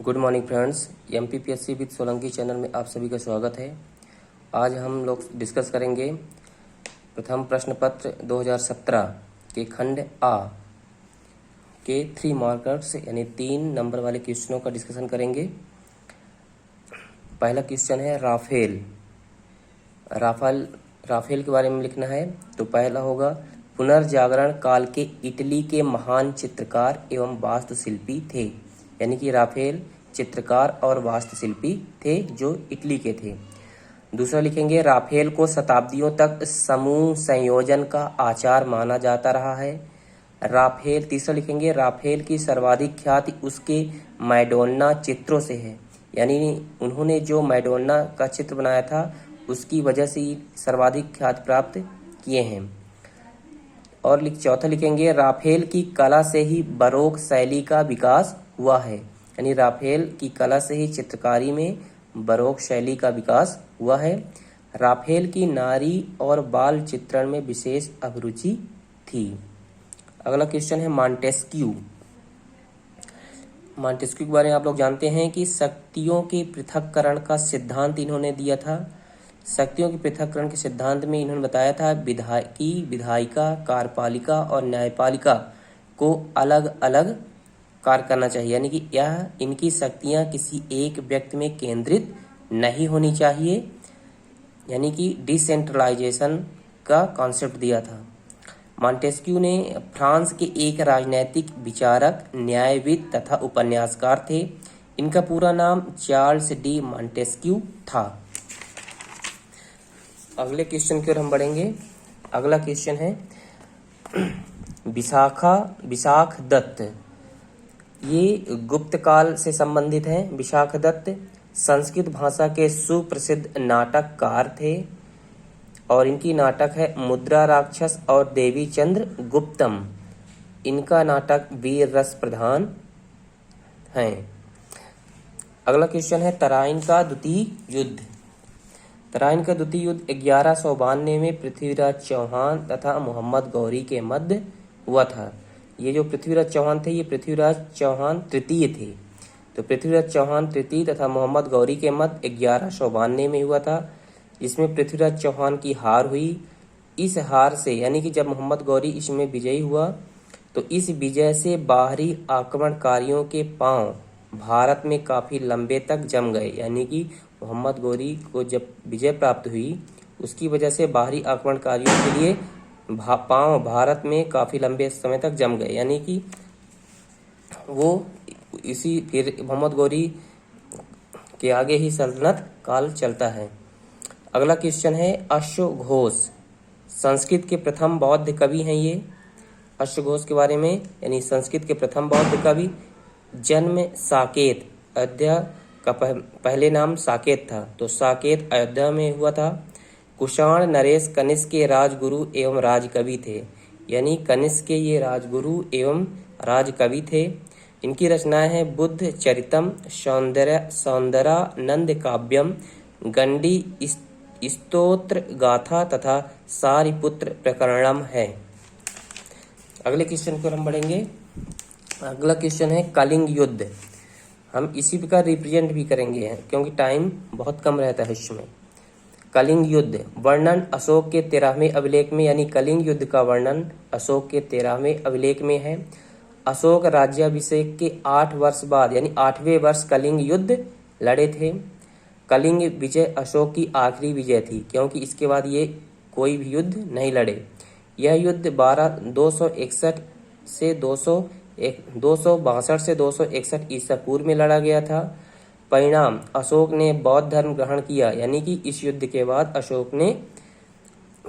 Good morning friends, MPPSC with Solanki channel में आप सभी का स्वागत है। आज हम लोग डिस्कस करेंगे प्रथम प्रश्न पत्र 2017 के खंड आ के 3 मार्कर्स यानी 3 नंबर वाले क्वेश्चनों का डिस्कशन करेंगे। पहला क्वेश्चन है राफेल के बारे में लिखना है। तो पहला होगा, पुनर्जागरण काल के इटली के महान चित्रकार एवं वास्तुशिल्पी थे। यानी कि राफेल चित्रकार और वास्तुशिल्पी थे जो इटली के थे। दूसरा लिखेंगे, राफेल को शताब्दियों तक समूह संयोजन का आचार माना जाता रहा है। तीसरा लिखेंगे, राफेल की सर्वाधिक ख्याति उसके मैडोना चित्रों से है। यानी उन्होंने जो मैडोना का चित्र बनाया था उसकी वजह से सर्वाधिक ख्याति प्राप्त किए हैं। और चौथा लिखेंगे, राफेल की कला से ही बरोक शैली का विकास हुआ है। यानी राफेल की कला से ही चित्रकारी में बरोक शैली का विकास हुआ है। राफेल की नारी और बाल चित्रण में विशेष अभिरुचि थी। अगला क्वेश्चन है मॉन्टेस्क्यू के बारे में आप लोग जानते हैं कि शक्तियों के पृथक्करण का सिद्धांत इन्होंने दिया था। शक्तियों के पृथक्करण के सिद्धांत में इन्होंने बताया था विधायिका, कार्यपालिका और न्यायपालिका को अलग अलग कार्य करना चाहिए। यानी कि इनकी शक्तियां किसी एक व्यक्ति में केंद्रित नहीं होनी चाहिए। यानी कि डिसेंट्रलाइजेशन का कॉन्सेप्ट दिया था। मॉन्टेस्क्यू ने फ्रांस के एक राजनैतिक विचारक, न्यायविद तथा उपन्यासकार थे। इनका पूरा नाम चार्ल्स डी मॉन्टेस्क्यू था। अगले क्वेश्चन की ओर हम बढ़ेंगे। अगला क्वेश्चन है विशाख दत्त। ये गुप्त काल से संबंधित है। विशाख दत्त संस्कृत भाषा के सुप्रसिद्ध नाटककार थे और इनकी नाटक है मुद्रा राक्षस और देवी चंद्र गुप्तम। इनका नाटक वीर रस प्रधान है। अगला क्वेश्चन है तराइन का द्वितीय युद्ध। तराइन का द्वितीय युद्ध 1192 में पृथ्वीराज चौहान तथा मोहम्मद गौरी के मध्य हुआ था। ये जो पृथ्वीराज चौहान थे, ये पृथ्वीराज चौहान तृतीय थे। तो पृथ्वीराज चौहान तृतीय तथा मोहम्मद गौरी के मध्य 1192 में हुआ था, जिसमें पृथ्वीराज चौहान की हार हुई। इस हार से यानी कि जब मोहम्मद गौरी इसमें विजयी हुआ तो इस विजय से बाहरी आक्रमणकारियों के पांव भारत में काफी लंबे तक जम गए। यानी कि मोहम्मद गौरी को जब विजय प्राप्त हुई उसकी वजह से बाहरी आक्रमणकारियों के लिए पांव भारत में काफी लंबे समय तक जम गए। यानी कि वो फिर मोहम्मद गौरी के आगे ही सल्तनत काल चलता है। अगला क्वेश्चन है अश्वघोष। संस्कृत के प्रथम बौद्ध कवि हैं ये। अश्वघोष के बारे में, यानी संस्कृत के प्रथम बौद्ध कवि। जन्म साकेत, अयोध्या का पहले नाम साकेत था, तो साकेत अयोध्या में हुआ था। कुषाण नरेश कनिष्क के राजगुरु एवं राजकवि थे। यानी कनिष्क के ये राजगुरु एवं राजकवि थे। इनकी रचनाएं हैं बुद्ध चरितम, सौंदरानंद काव्यम, गंडी स्तोत्र गाथा तथा सारिपुत्र प्रकरणम है। अगले क्वेश्चन पर हम बढ़ेंगे। अगला क्वेश्चन है कलिंग युद्ध। हम इसी प्रकार रिप्रेजेंट भी करेंगे क्योंकि टाइम बहुत कम रहता है इसमें। कलिंग युद्ध वर्णन अशोक के 13वें अभिलेख में, यानी कलिंग युद्ध का वर्णन अशोक के 13वें अभिलेख में है। अशोक राज्याभिषेक के 8 वर्ष बाद यानी 8वें वर्ष कलिंग युद्ध लड़े थे। कलिंग विजय अशोक की आखिरी विजय थी क्योंकि इसके बाद ये कोई भी युद्ध नहीं लड़े। यह युद्ध 261 से 262 से 261 ईसा पूर्व में लड़ा गया था। परिणाम, अशोक ने बौद्ध धर्म ग्रहण किया। यानी कि इस युद्ध के बाद अशोक ने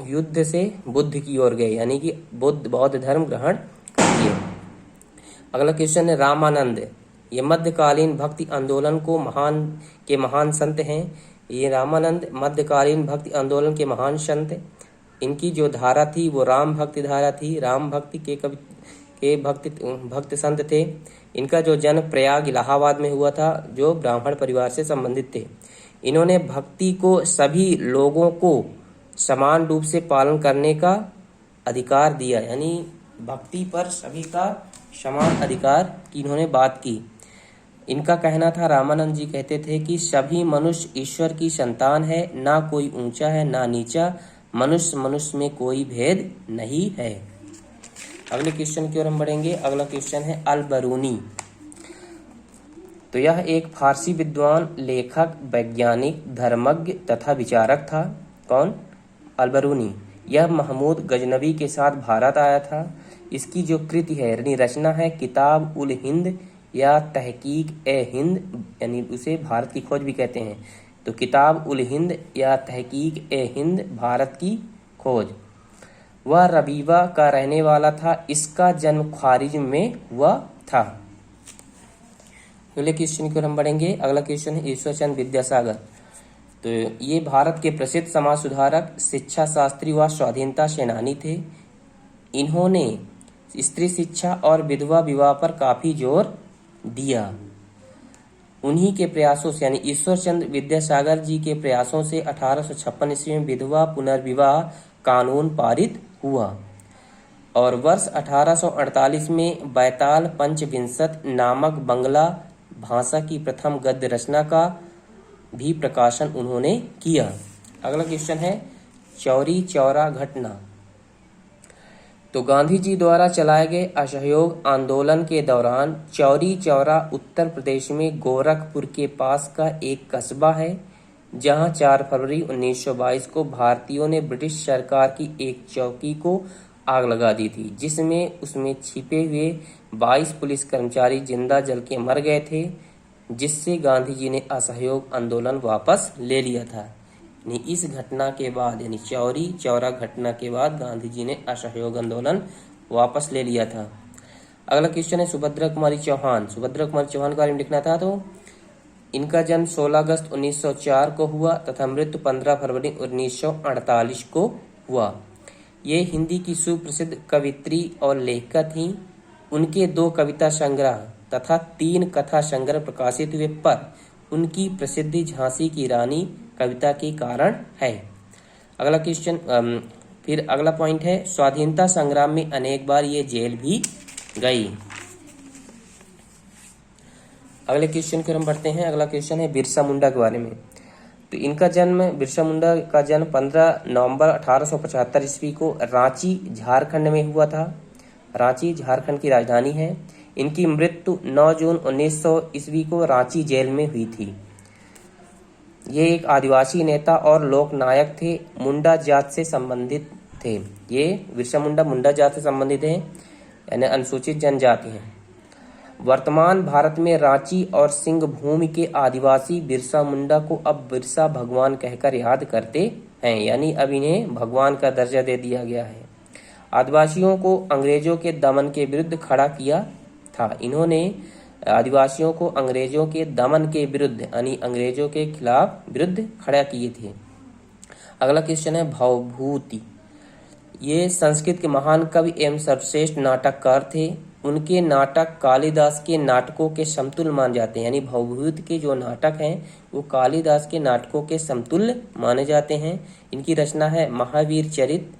युद्ध से बुद्ध की ओर गए, यानी कि बौद्ध धर्म ग्रहण किए। अगला क्वेश्चन है रामानंद। ये मध्यकालीन भक्ति आंदोलन को महान संत हैं। ये रामानंद मध्यकालीन भक्ति आंदोलन के महान संत। इनकी जो धारा थी वो राम भक्ति धारा थी। राम भक्ति के भक्त संत थे। इनका जो जन्म प्रयाग इलाहाबाद में हुआ था, जो ब्राह्मण परिवार से संबंधित थे। इन्होंने भक्ति को सभी लोगों को समान रूप से पालन करने का अधिकार दिया। यानी भक्ति पर सभी का समान अधिकार की इन्होंने बात की। इनका कहना था, रामानंद जी कहते थे कि सभी मनुष्य ईश्वर की संतान है, ना कोई ऊंचा है ना नीचा, मनुष्य मनुष्य में कोई भेद नहीं है। अगले क्वेश्चन की ओर हम बढ़ेंगे। अगला क्वेश्चन है अल बरूनी। तो यह एक फारसी विद्वान, लेखक, वैज्ञानिक, धर्मज्ञ तथा विचारक था। कौन? अल बरूनी। यह महमूद गजनवी के साथ भारत आया था। इसकी जो कृति है यानी रचना है किताब उल हिंद या तहकीक ए हिंद, यानी उसे भारत की खोज भी कहते हैं। तो किताब उल हिंद या तहकीक ए हिंद, भारत की खोज। वह रबीवा का रहने वाला था। इसका जन्म ख्वारिज्म में हुआ था। अगले क्वेश्चन की ओर हम बढ़ेंगे। अगला क्वेश्चन है ईश्वरचंद विद्यासागर। तो ये भारत के प्रसिद्ध समाज सुधारक, शिक्षा शास्त्री व स्वाधीनता सेनानी थे। इन्होंने स्त्री शिक्षा और विधवा विवाह पर काफी जोर दिया। उन्हीं के प्रयासों से यानी ईश्वरचंद विद्यासागर जी के प्रयासों से 1856 ईस्वी में विधवा पुनर्विवाह कानून पारित हुआ और वर्ष 1848 में बैताल पंचविंशत नामक बंगला भाषा की प्रथम गद्य रचना का भी प्रकाशन उन्होंने किया। अगला क्वेश्चन है चौरी चौरा घटना। तो गांधी जी द्वारा चलाए गए असहयोग आंदोलन के दौरान चौरी चौरा उत्तर प्रदेश में गोरखपुर के पास का एक कस्बा है, जहां 4 फरवरी 1922 को भारतीयों ने ब्रिटिश सरकार की एक चौकी को आग लगा दी थी, जिसमें उसमें छिपे हुए 22 पुलिस कर्मचारी जिंदा जल के मर गए थे, जिससे गांधी जी ने असहयोग आंदोलन वापस ले लिया था। इस घटना के बाद यानी चौरी चौरा घटना के बाद गांधी जी ने असहयोग आंदोलन वापस ले लिया था। अगला क्वेश्चन है सुभद्रा कुमारी चौहान। सुभद्रा कुमारी चौहान के बारे में लिखना था। तो इनका जन्म 16 अगस्त 1904 को हुआ तथा मृत्यु 15 फरवरी 1948 को हुआ। ये हिंदी की सुप्रसिद्ध कवित्री और लेखिका थीं। उनके 2 कविता संग्रह तथा 3 कथा संग्रह प्रकाशित हुए, पर उनकी प्रसिद्धि झांसी की रानी कविता के कारण है। अगला क्वेश्चन फिर अगला पॉइंट है स्वाधीनता संग्राम में अनेक बार ये जेल भी गई। अगले क्वेश्चन की ओर हम बढ़ते हैं। अगला क्वेश्चन है बिरसा मुंडा के बारे में। तो इनका जन्म बिरसा मुंडा का जन्म 15 नवंबर 1875 ईस्वी को रांची झारखंड में हुआ था। रांची झारखंड की राजधानी है। इनकी मृत्यु 9 जून 1900 ईस्वी को रांची जेल में हुई थी। ये एक आदिवासी नेता और लोक नायक थे। मुंडा जात से संबंधित थे। ये बिरसा मुंडा मुंडा जात से संबंधित हैं, यानी अनुसूचित जनजाति हैं। वर्तमान भारत में रांची और सिंहभूमि के आदिवासी बिरसा मुंडा को अब बिरसा भगवान कहकर याद करते हैं, यानी अब इन्हें भगवान का दर्जा दे दिया गया है। आदिवासियों को अंग्रेजों के दमन के विरुद्ध खड़ा किया था। इन्होंने आदिवासियों को अंग्रेजों के दमन के विरुद्ध यानी अंग्रेजों के खिलाफ विरुद्ध खड़ा किए थे। अगला क्वेश्चन है भवभूति। ये संस्कृत के महान कवि एवं सर्वश्रेष्ठ नाटककार थे। उनके नाटक कालिदास के नाटकों के समतुल्य मान जाते हैं, यानी भवभूति के जो नाटक हैं वो कालिदास के नाटकों के समतुल्य माने जाते हैं। इनकी रचना है महावीर चरित।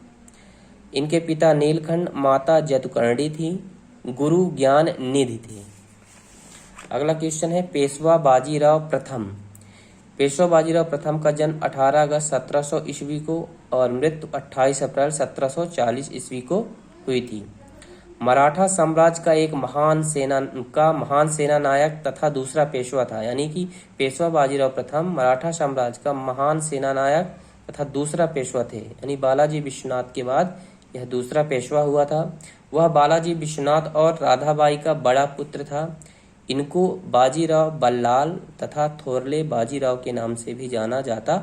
इनके पिता नीलकंठ, माता जतुकर्णी थी। गुरु ज्ञान निधि थे। अगला क्वेश्चन है पेशवा बाजीराव प्रथम। पेशवा बाजीराव प्रथम का जन्म 18 अगस्त 1700 ईस्वी को और मृत्यु 28 अप्रैल 1740 ईस्वी को हुई थी। मराठा साम्राज्य का एक महान सेना नायक तथा दूसरा पेशवा था, यानी कि पेशवा बाजीराव प्रथम मराठा साम्राज्य का महान सेना नायक तथा दूसरा पेशवा थे, यानी बालाजी विश्वनाथ के बाद यह दूसरा पेशवा हुआ था। वह बालाजी विश्वनाथ और राधाबाई का बड़ा पुत्र था। इनको बाजीराव बल्लाल तथा थोरले बाजीराव के नाम से भी जाना जाता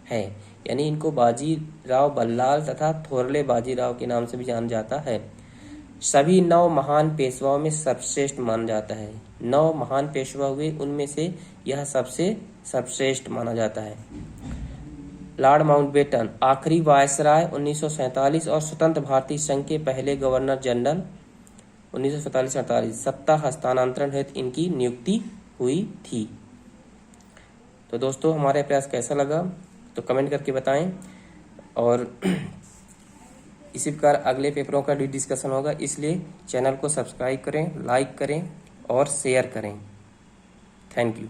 है, यानी इनको बाजीराव बल्लाल तथा थोरले बाजीराव के नाम से भी जाना जाता है। सभी 9 महान पेशवाओं में सर्वश्रेष्ठ माना जाता है। 9 महान पेशवा हुए, उनमें से यह सबसे सर्वश्रेष्ठ माना जाता है। लॉर्ड माउंटबेटन आखिरी वायसराय 1947 और स्वतंत्र भारतीय संघ के पहले गवर्नर जनरल 1947-48 सत्ता हस्तांतरण हेतु इनकी नियुक्ति हुई थी। तो दोस्तों हमारा प्रयास कैसा लगा तो कमेंट करके बताएं, और इसी प्रकार अगले पेपरों का भी डिस्कशन होगा, इसलिए चैनल को सब्सक्राइब करें, लाइक करें और शेयर करें। Thank you.